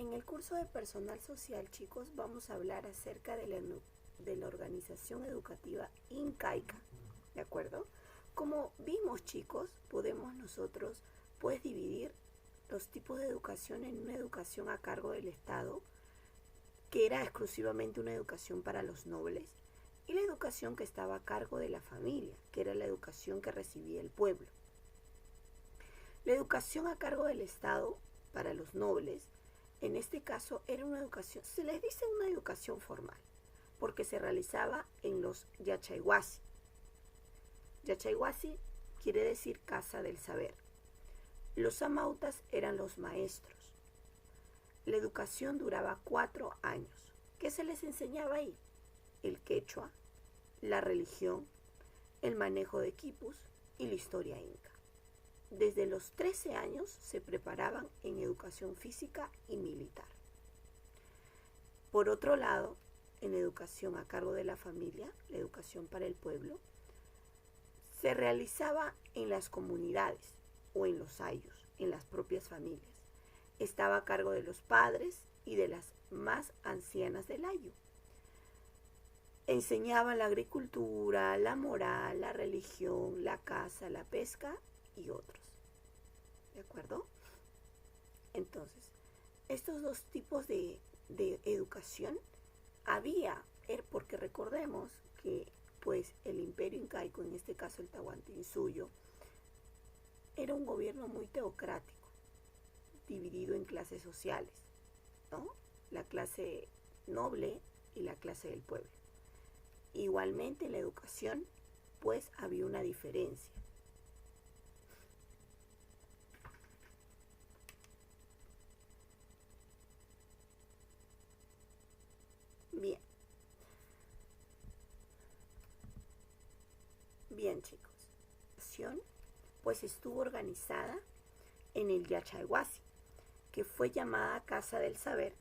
En el curso de personal social, chicos, vamos a hablar acerca de la organización educativa incaica, ¿de acuerdo? Como vimos, chicos, podemos nosotros pues dividir los tipos de educación en una educación a cargo del Estado, que era exclusivamente una educación para los nobles, y la educación que estaba a cargo de la familia, que era la educación que recibía el pueblo. La educación a cargo del Estado para los nobles, en este caso era una educación, se les dice una educación formal, porque se realizaba en los yachaywasi. Yachaywasi quiere decir casa del saber. Los amautas eran los maestros. La educación duraba 4 años. ¿Qué se les enseñaba ahí? El quechua, la religión, el manejo de quipus y la historia inca. Desde los 13 años se preparaban en educación física y militar. Por otro lado, en educación a cargo de la familia, la educación para el pueblo, se realizaba en las comunidades o en los ayllus, en las propias familias. Estaba a cargo de los padres y de las más ancianas del ayllu. Enseñaban la agricultura, la moral, la religión, la caza, la pesca y otros. ¿De acuerdo? Entonces, estos dos tipos de educación había, porque recordemos que pues el imperio incaico, en este caso el Tahuantinsuyo, era un gobierno muy teocrático, dividido en clases sociales, ¿no? La clase noble y la clase del pueblo. Igualmente en la educación, pues había una diferencia. Bien. Bien, chicos. La educación, pues estuvo organizada en el Yachaywasi, que fue llamada Casa del Saber,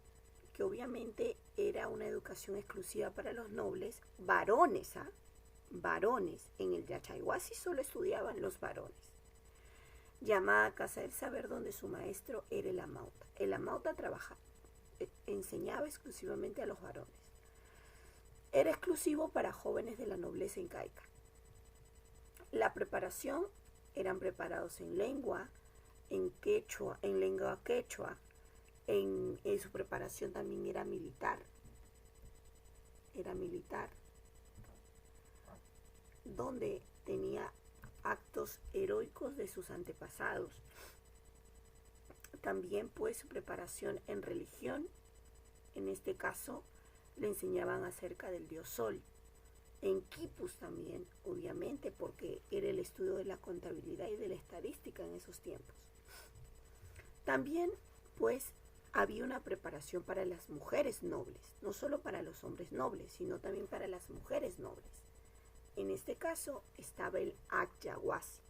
que obviamente era una educación exclusiva para los nobles, varones, ¿ah? Varones. En el Yachaywasi solo estudiaban los varones. Llamada Casa del Saber, donde su maestro era el amauta. El amauta enseñaba exclusivamente a los varones. Era exclusivo para jóvenes de la nobleza incaica. La preparación eran preparados en lengua, en quechua, en lengua quechua, en su preparación también era militar, donde tenía actos heroicos de sus antepasados. También pues su preparación en religión, en este caso le enseñaban acerca del dios Sol. En quipus también, obviamente, porque era el estudio de la contabilidad y de la estadística en esos tiempos. También pues había una preparación para las mujeres nobles, no solo para los hombres nobles, sino también para las mujeres nobles. En este caso estaba el Akyawasi,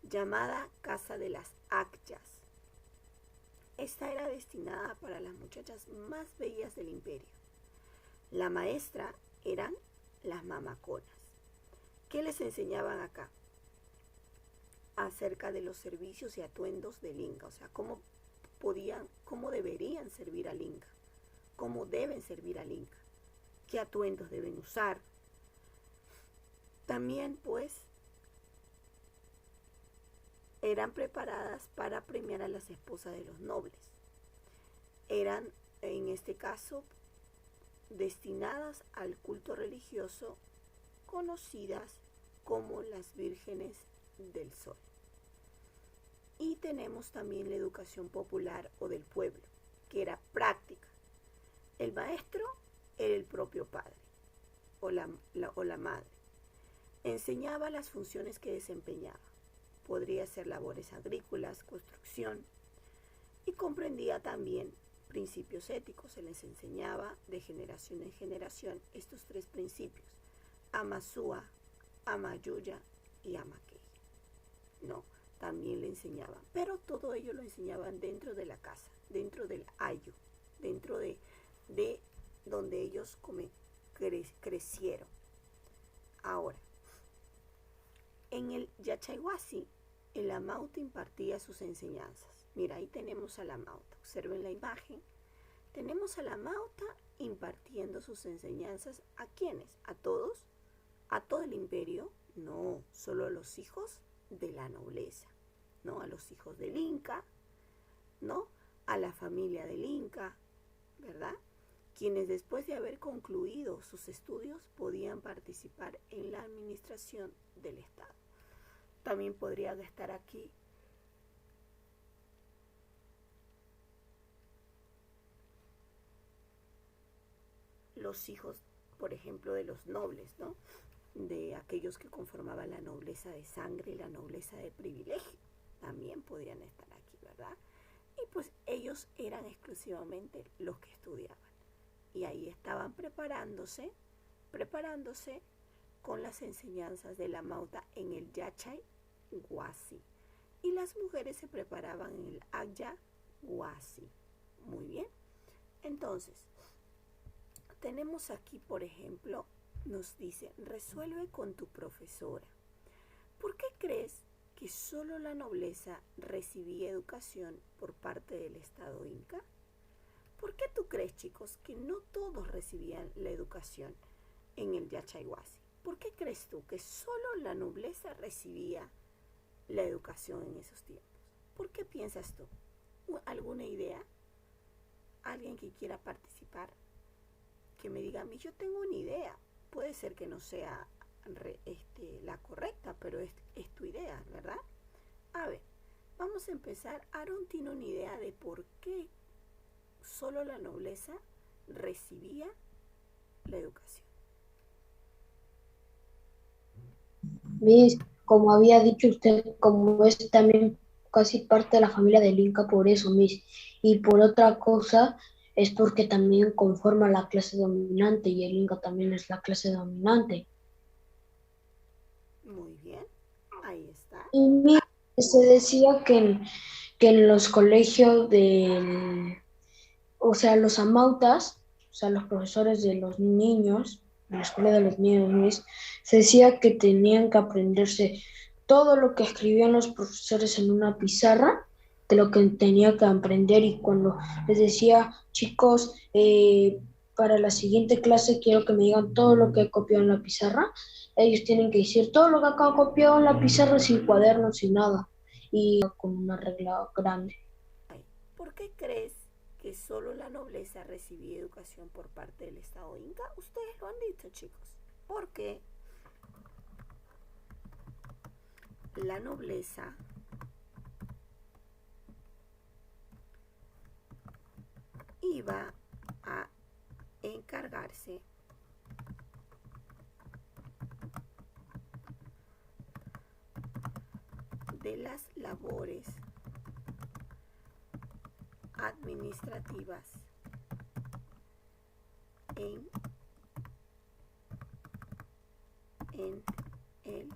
llamada Casa de las Akyas. Esta era destinada para las muchachas más bellas del imperio. La maestra eran las mamaconas. ¿Qué les enseñaban acá? Acerca de los servicios y atuendos del Inca, o sea, cómo deberían servir al Inca, cómo deben servir al Inca, qué atuendos deben usar. También pues eran preparadas para premiar a las esposas de los nobles. Eran, en este caso, destinadas al culto religioso, conocidas como las vírgenes del sol. Y tenemos también la educación popular o del pueblo, que era práctica. El maestro era el propio padre o la madre. Enseñaba las funciones que desempeñaba. Podría ser labores agrícolas, construcción, y comprendía también principios éticos. Se les enseñaba de generación en generación estos 3 principios: Amasúa, Amayuya y Amaqueya. No, también le enseñaban, pero todo ello lo enseñaban dentro de la casa, dentro del ayllu, dentro de donde ellos crecieron. Ahora, en el Yachaywasi, el amauta impartía sus enseñanzas. Mira, ahí tenemos al amauta. Observen la imagen. Tenemos a la Mauta impartiendo sus enseñanzas ¿a quiénes? ¿A todos? ¿A todo el imperio? No, solo a los hijos de la nobleza, ¿no? A los hijos del Inca, ¿no? A la familia del Inca, ¿verdad? Quienes después de haber concluido sus estudios podían participar en la administración del Estado. También podría estar aquí los hijos, por ejemplo, de los nobles, ¿no? De aquellos que conformaban la nobleza de sangre y la nobleza de privilegio. También podían estar aquí, ¿verdad? Y pues ellos eran exclusivamente los que estudiaban. Y ahí estaban preparándose con las enseñanzas de la Mauta en el Yachay Huasi. Y las mujeres se preparaban en el Agya Huasi. Muy bien. Entonces, tenemos aquí, por ejemplo, nos dice, resuelve con tu profesora. ¿Por qué crees que solo la nobleza recibía educación por parte del Estado Inca? ¿Por qué tú crees, chicos, que no todos recibían la educación en el Yachay Huasi? ¿Por qué crees tú que solo la nobleza recibía la educación en esos tiempos? ¿Por qué piensas tú? ¿Alguna idea? ¿Alguien que quiera participar? Que me diga a mí, yo tengo una idea. Puede ser que no sea la correcta, pero es tu idea, ¿verdad? A ver, vamos a empezar. Aaron tiene una idea de por qué solo la nobleza recibía la educación. Miss, como había dicho usted, como es también casi parte de la familia del Inca, por eso, Miss. Y por otra cosa, es porque también conforma la clase dominante y el Inca también es la clase dominante. Muy bien, ahí está. Y Miss, se decía que en los colegios o sea, los amautas, o sea, los profesores de los niños, de la escuela de los niños, Miss, se decía que tenían que aprenderse todo lo que escribían los profesores en una pizarra, de lo que tenía que aprender y cuando les decía, chicos, para la siguiente clase quiero que me digan todo lo que he copiado en la pizarra, ellos tienen que decir todo lo que han copiado en la pizarra sin cuadernos, sin nada, y con una regla grande. ¿Por qué crees que solo la nobleza recibía educación por parte del Estado Inca? Ustedes lo han dicho, chicos. Porque la nobleza iba a encargarse de las labores administrativas en el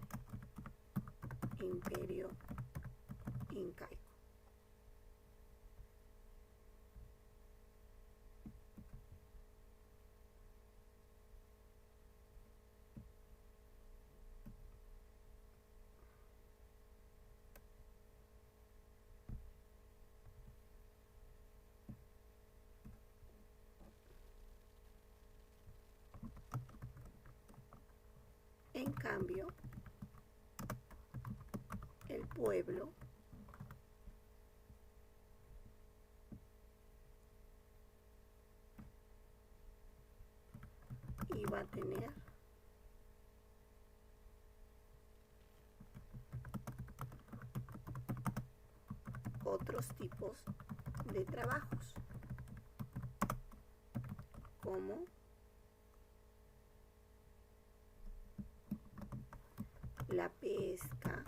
imperio incaico. En cambio, el pueblo iba a tener otros tipos de trabajos, como la pesca,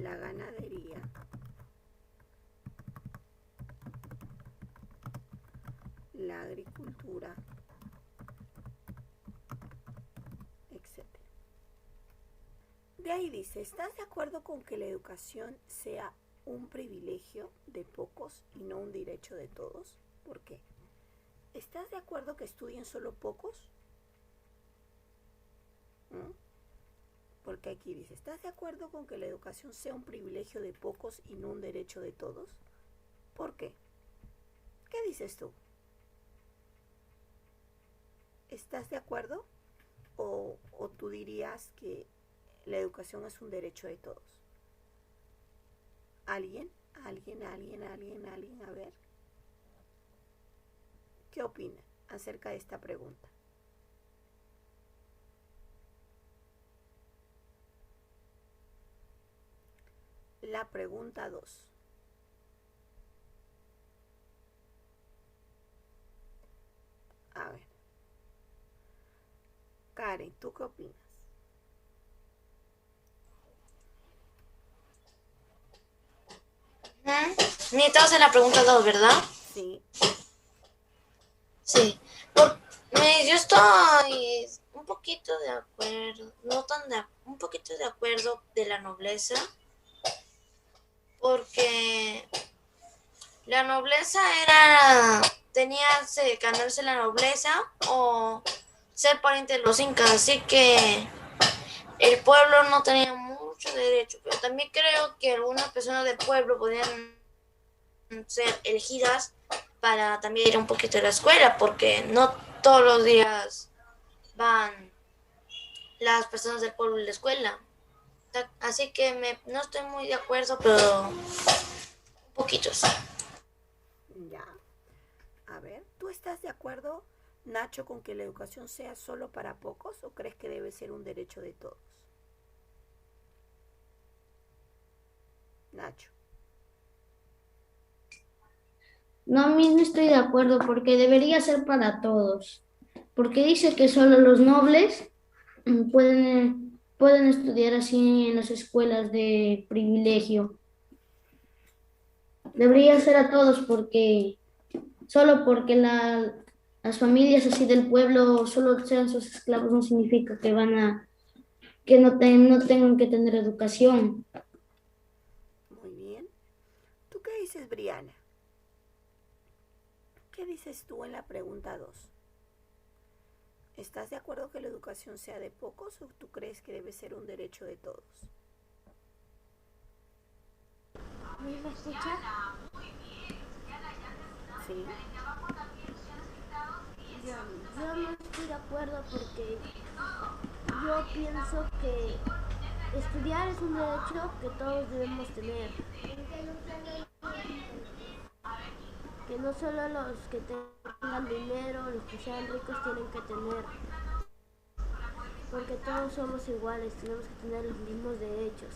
la ganadería, la agricultura, etc. De ahí dice, ¿estás de acuerdo con que la educación sea un privilegio de pocos y no un derecho de todos? ¿Por qué? ¿Estás de acuerdo que estudien solo pocos? ¿Mm? ¿Por Porque aquí dice, ¿estás de acuerdo con que la educación sea un privilegio de pocos y no un derecho de todos? ¿Por qué? ¿Qué dices tú? ¿Estás de acuerdo? ¿O tú dirías que la educación es un derecho de todos? ¿Alguien? ¿Alguien? A ver. ¿Qué opina acerca de esta pregunta? La pregunta 2. A ver. Karen, ¿tú qué opinas? Ni estás en la pregunta 2, ¿verdad? Sí. Sí. Yo estoy un poquito de acuerdo, no tan de, un poquito de acuerdo de la nobleza, porque la nobleza tenía que ganarse la nobleza o ser pariente de los incas, así que el pueblo no tenía mucho derecho, pero también creo que algunas personas del pueblo podían ser elegidas para también ir un poquito a la escuela, porque no todos los días van las personas del pueblo a la escuela. Así que no estoy muy de acuerdo, pero un poquito sí. Ya. A ver, ¿tú estás de acuerdo, Nacho, con que la educación sea solo para pocos o crees que debe ser un derecho de todos? Nacho. No, a mí no estoy de acuerdo porque debería ser para todos. Porque dice que solo los nobles pueden estudiar así en las escuelas de privilegio. ¿Por Debería qué? ser a todos porque solo porque las familias así del pueblo solo sean sus esclavos no significa que no tengan que tener educación. Muy bien. ¿Tú qué dices, Briana? ¿Qué dices tú en la pregunta 2? ¿Estás de acuerdo que la educación sea de pocos o tú crees que debe ser un derecho de todos? ¿Me escucha? Sí. Yo no estoy de acuerdo porque yo pienso que estudiar es un derecho que todos debemos tener. Que no solo los que tengan dinero, los que sean ricos tienen que tener. Porque todos somos iguales, tenemos que tener los mismos derechos.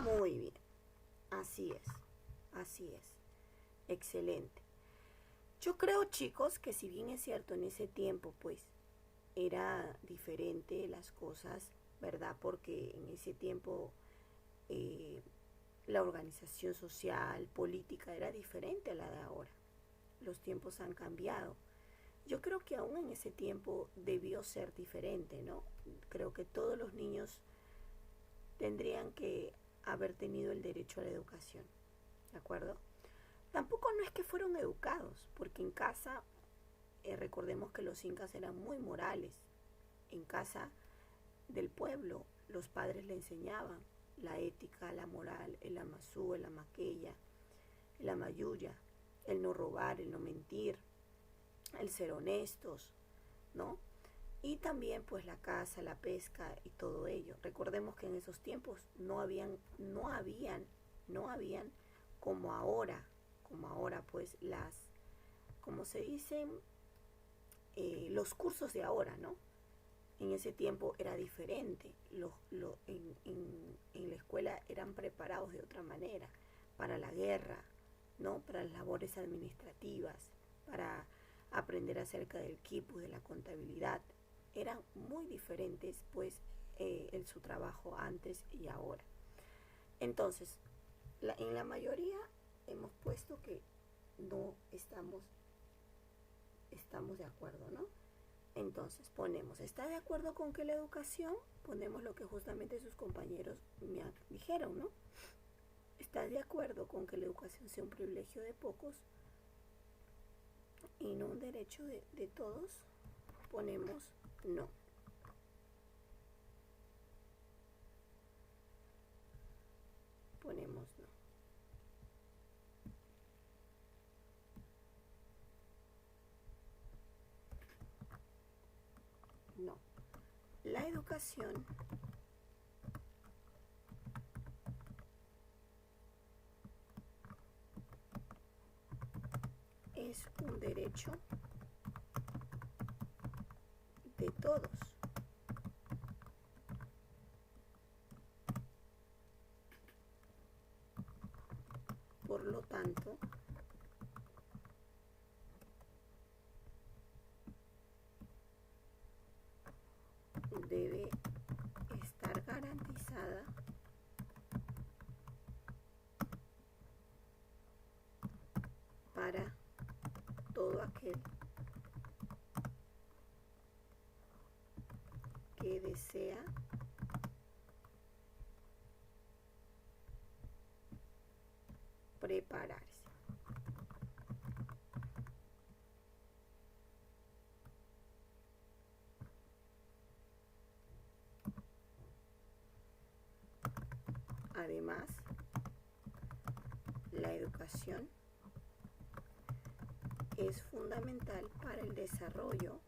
Muy bien. Así es. Así es. Excelente. Yo creo, chicos, que si bien es cierto, en ese tiempo, pues, era diferente las cosas, ¿verdad? Porque en ese tiempo eh, la organización social, política era diferente a la de ahora. Los tiempos han cambiado. Yo creo que aún en ese tiempo debió ser diferente, ¿no? Creo que todos los niños tendrían que haber tenido el derecho a la educación, ¿de acuerdo? Tampoco no es que fueron educados, porque en casa, recordemos que los incas eran muy morales. En casa del pueblo, los padres le enseñaban la ética, la moral, el amazú, el amaqueya, el amayuya, el no robar, el no mentir, el ser honestos, ¿no? Y también pues la caza, la pesca y todo ello. Recordemos que en esos tiempos no habían como ahora pues como se dicen, los cursos de ahora, ¿no? En ese tiempo era diferente. En la escuela eran preparados de otra manera para la guerra, ¿no? Para las labores administrativas, para aprender acerca del quipus, de la contabilidad. Eran muy diferentes, pues, en su trabajo antes y ahora. Entonces, en la mayoría hemos puesto que no estamos de acuerdo, ¿no? Entonces ponemos, ¿está de acuerdo con que la educación? Ponemos lo que justamente sus compañeros me dijeron, ¿no? ¿Está de acuerdo con que la educación sea un privilegio de pocos y no un derecho de todos? Ponemos no. La educación es un derecho de todos. Por lo tanto, debe estar garantizada para todo aquel que desea prepararse. Además, la educación es fundamental para el desarrollo